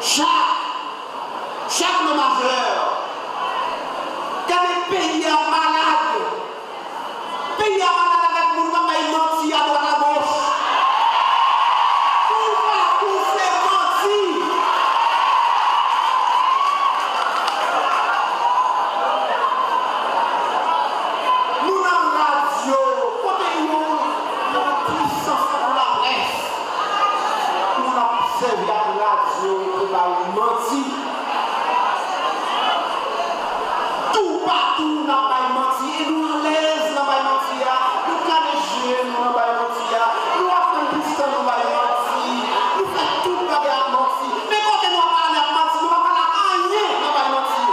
chaque majeur, quand le pays est malade, avec mon maman, il mentit à droite à gauche. Tout partout, c'est menti. Nous, dans la radio, côté nous, puissance pour la presse. Nous avons servi la radio pour la mentir. Tout partout, nous avons menti. Et nous, à l'aise, nous avons menti. Nous canejons, nous avons menti. Nous avons puissance, nous avons menti. Nous faisons tout le bagage à mentir. Mais quand nous avons parlé à mentir, nous avons parlé à rien, nous avons menti.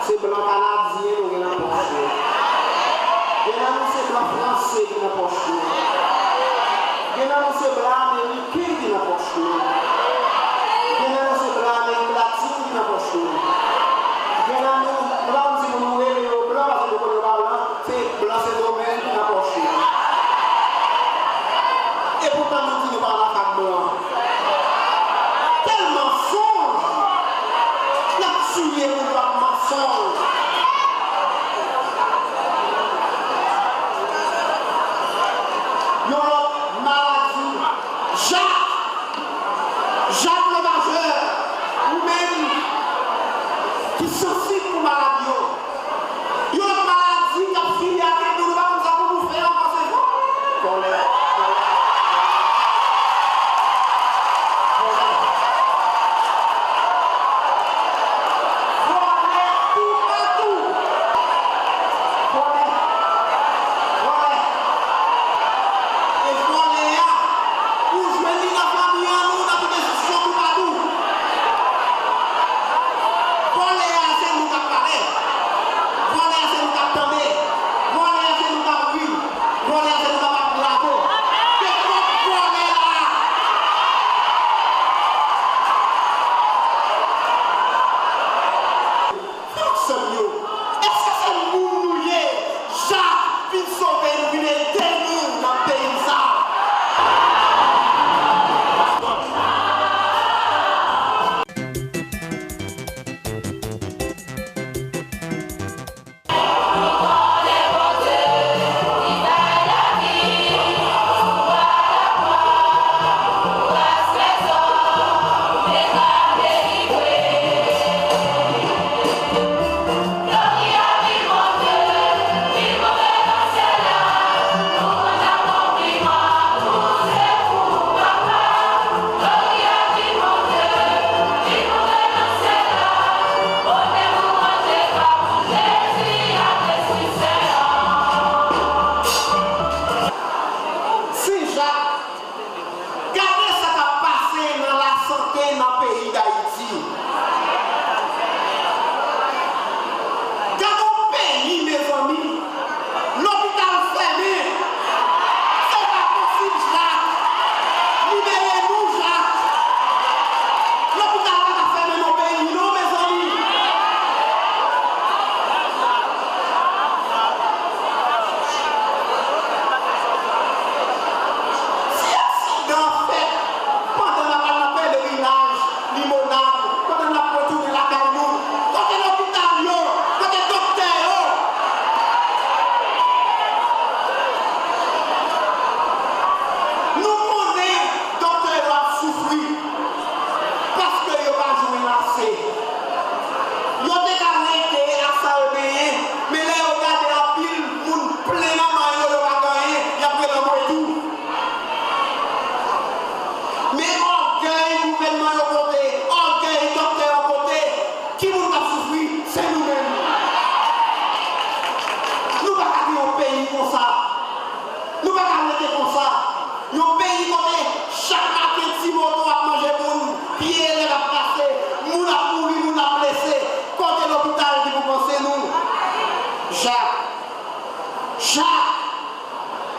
C'est blanc canadien, nous avons poché. C'est blanc français qui n'a poché. C'est blanc américain qui n'a poché. C'est blanc latine qui n'a poché. Blanc, si vous nous voyez, blanc, parce que vous connaissez c'est blanc, c'est domaine qui n'a poché. Et pourtant, nous disons par la fac blanc. Quel mensonge! La tué pour le mensonge. Jacques le majeur, ou même qui sensible pour maladie. Il y a une maladie qui a fini avec nous, nous allons nous faire en conséquence.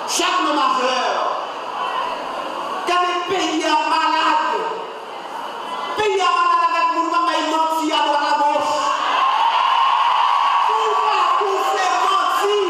Jacques le majeur, quand le pays est malade, avec mon maman, il mentit à droite à gauche. Tout partout, c'est menti.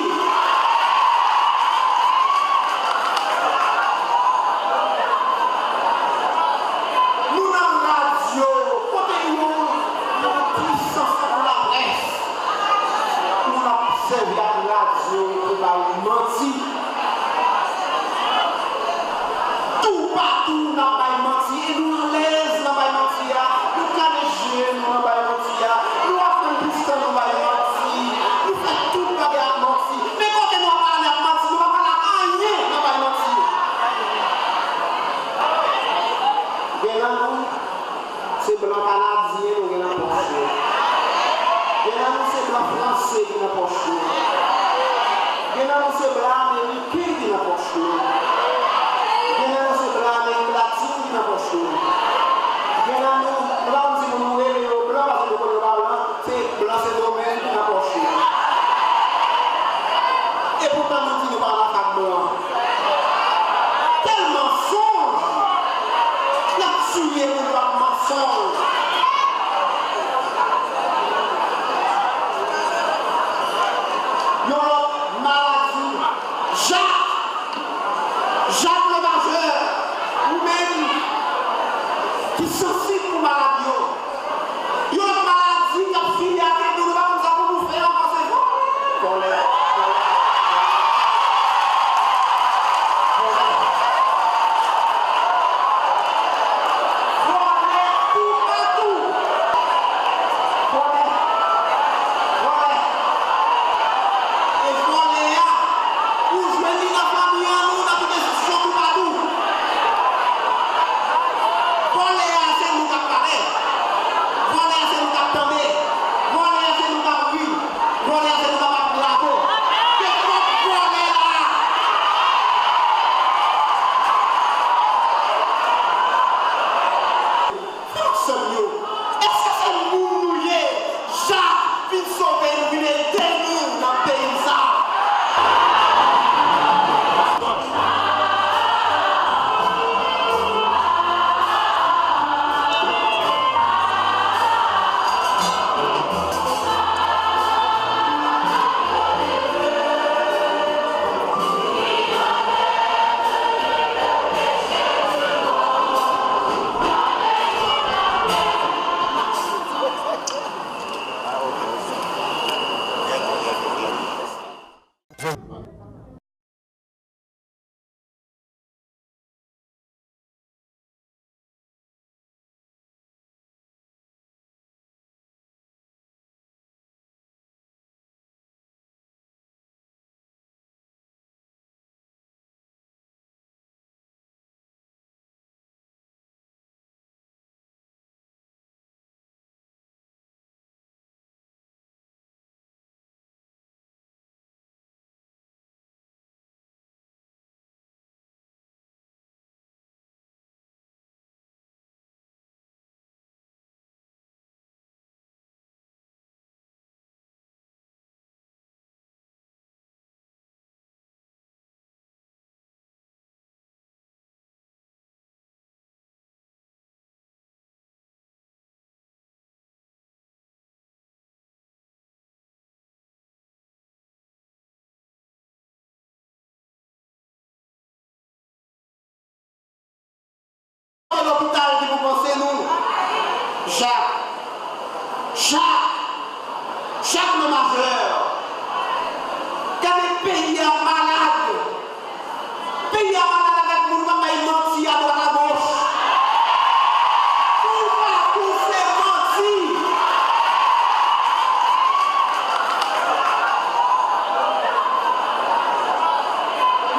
blanc canadien ou bien n'importe quoi. C'est blanc français qui n'a pas choisi. C'est blanc américain qui n'a pas choisi. C'est blanc américain latine qui n'a pas choisi. Blanc, si vous voulez, blanc, parce que vous connaissez pas blanc, c'est blanc, c'est domaine qui n'a pas choisi. Et pourtant, nous disons pas la fac blanc. Quel mensonge! La tuer pour le mensonge. Jacques le Majeur, ou même qui sensible pour maladie. Il y a une maladie qui a fini avec nous, nous allons nous faire en conséquence. Colère. L'hôpital qui vous pensez nous, Jacques le Majeur, quand le pays est malade avec nous, quand il menti à droite à gauche. Pourquoi vous faites mentir?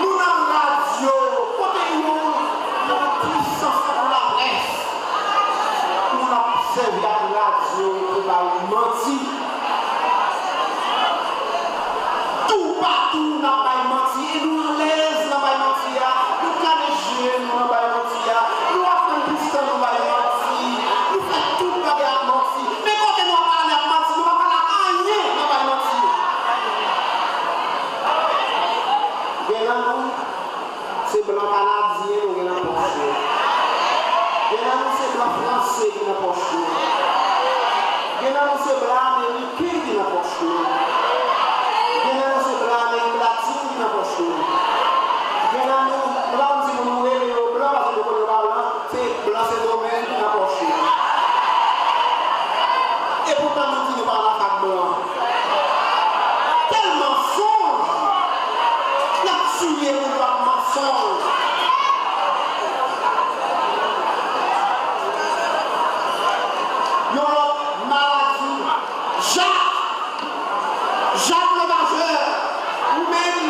Nous dans la radio, côté nous, puissance pour la presse. Nous avons servi la radio pour la mentir. Tout partout, nous avons menti. Et nous, à l'aise, nous avons menti. Nous, canégés, nous avons menti. Nous, Afghanistan, nous avons menti. Nous faisons tout le monde à menti. Mais quand nous avons parlé à menti, nous avons parlé à rien, nous avons menti. Bien, nous, c'est blanc canadien, nous avons menti. C'est blanc français qui n'a pas choisi. C'est blanc américain qui n'a pas choisi. C'est blanc américain latine qui n'a pas choisi. Blanc, si vous voulez, blanc, parce que vous connaissez pas blanc, c'est blanc, c'est domaine qui n'a pas choisi. Et pourtant, nous disons pas la fac blanc. Quel mensonge! La tuer pour le mensonge. Jacques le Majeur, ou même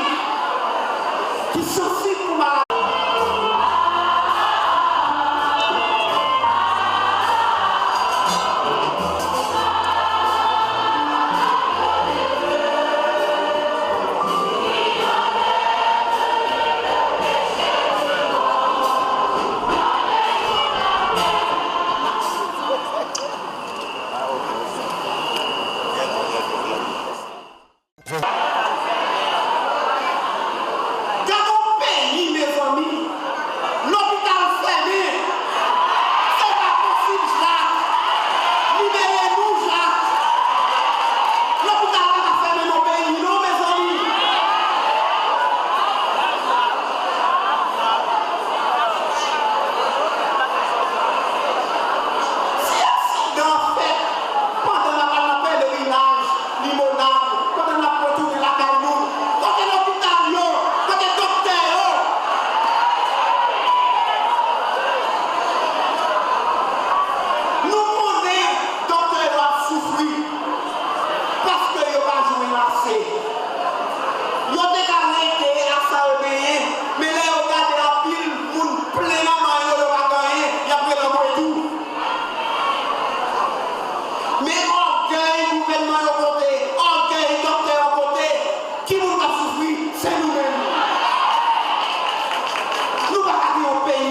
qui sensible pour maladie.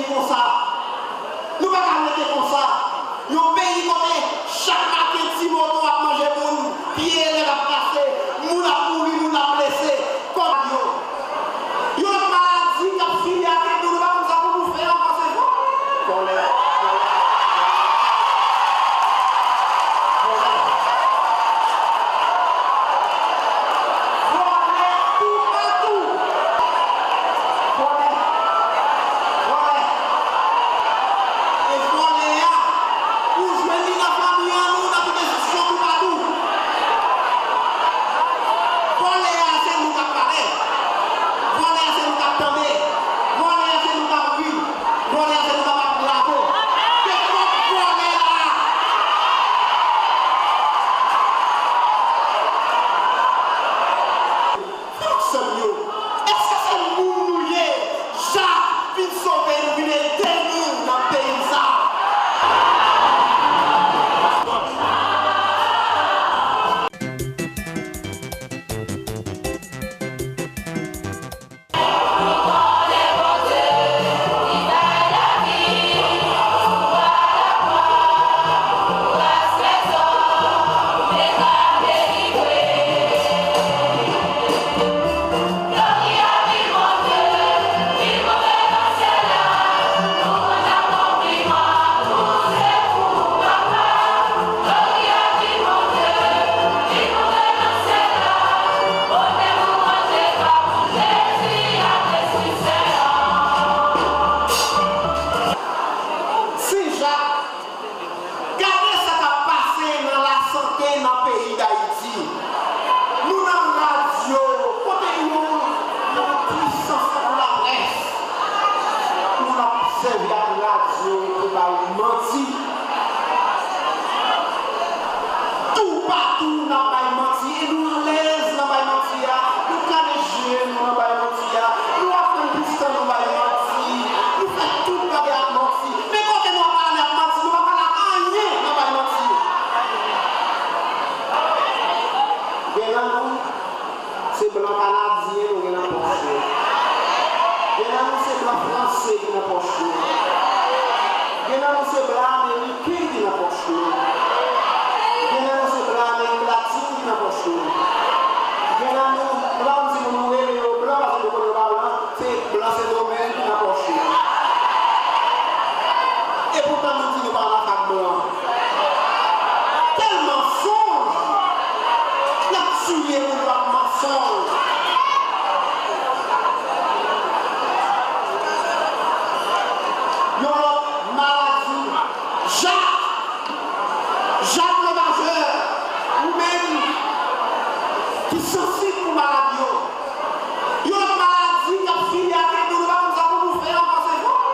comme ça. Nous ne pouvons pas arrêter comme ça. Un pays côté, chaque matin, si moto a mangé moun, pied les a cassé, moun a mouru, moun a blessé. Comme yo. Yo une maladie qui a fini avec nous, nous ne pouvons pas nous faire en conséquence. C'est blanc canadien ou bien Porsche. C'est blanc français qui n'a Porsche. C'est blanc américain qui n'a Porsche. C'est blanc américain latine qui n'a Porsche. Blanc si vous voulez le blanc parce que vous blanc, c'est blanc c'est domaine qui n'a Porsche. Et pourtant nous disons pas la fac blanc. Quel mensonge! La tuer pour le mensonge. Jacques le majeur, ou même qui sensible pour maladie. Il y a une maladie qui a fini avec nous, nous allons nous faire en conséquence.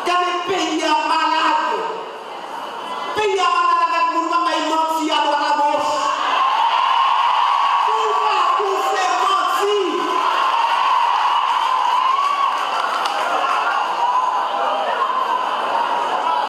Gardez pays malade. Pays malade.